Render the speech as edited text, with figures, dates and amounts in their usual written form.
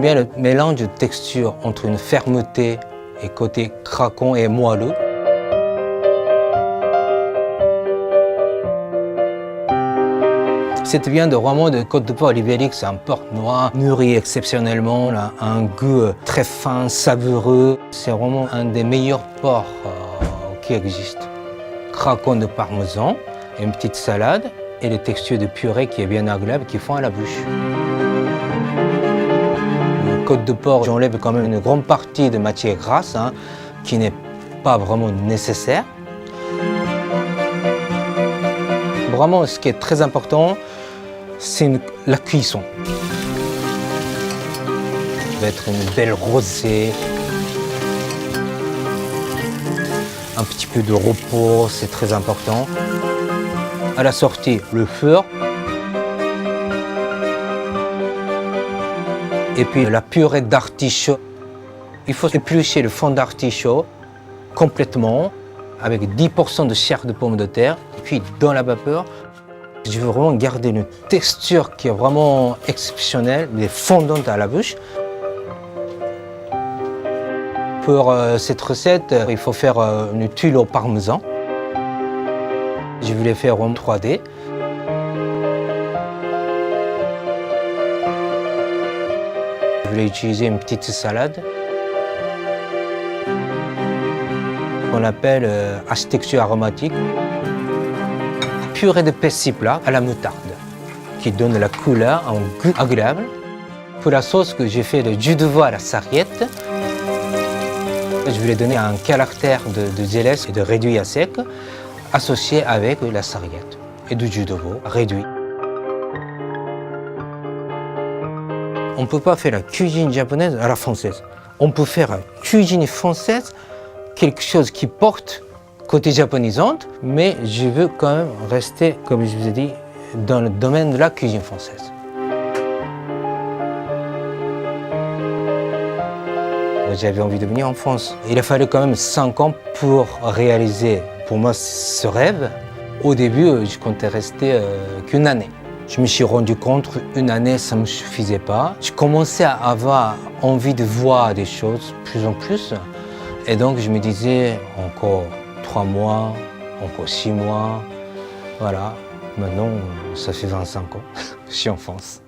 J'aime bien le mélange de texture entre une fermeté et côté craquant et moelleux. Cette viande vraiment de Côte de porc ibérique, c'est un porc noir, mûri exceptionnellement, là, un goût très fin, savoureux. C'est vraiment un des meilleurs porcs qui existent. Craquant de parmesan, une petite salade et les textures de purée qui est bien agréable, qui font à la bouche. Le Côte de porc, j'enlève quand même une grande partie de matière grasse, qui n'est pas vraiment nécessaire. Vraiment, ce qui est très important, c'est la cuisson. Ça va être une belle rosée. Un petit peu de repos, c'est très important. À la sortie, le beurre. Et puis la purée d'artichaut. Il faut éplucher le fond d'artichaut complètement avec 10% de chair de pomme de terre. Et puis dans la vapeur, je veux vraiment garder une texture qui est vraiment exceptionnelle, mais fondante à la bouche. Pour cette recette, il faut faire une tuile au parmesan. Je voulais faire en 3D. Je voulais utiliser une petite salade qu'on appelle architecture aromatique. Purée de persil plat à la moutarde qui donne la couleur, un goût agréable. Pour la sauce que j'ai fait de jus de veau à la sarriette, je voulais donner un caractère de zélès et de réduit à sec associé avec la sarriette et du jus de veau réduit. On ne peut pas faire la cuisine japonaise à la française. On peut faire la cuisine française, quelque chose qui porte côté japonisante, mais je veux quand même rester, comme je vous ai dit, dans le domaine de la cuisine française. J'avais envie de venir en France. Il a fallu quand même 5 ans pour réaliser, pour moi, ce rêve. Au début, je comptais rester qu'une année. Je me suis rendu compte qu'une année, ça ne me suffisait pas. Je commençais à avoir envie de voir des choses plus en plus. Et donc, je me disais, encore 3 mois, encore 6 mois. Voilà. Maintenant, ça fait 25 ans. Je suis en France.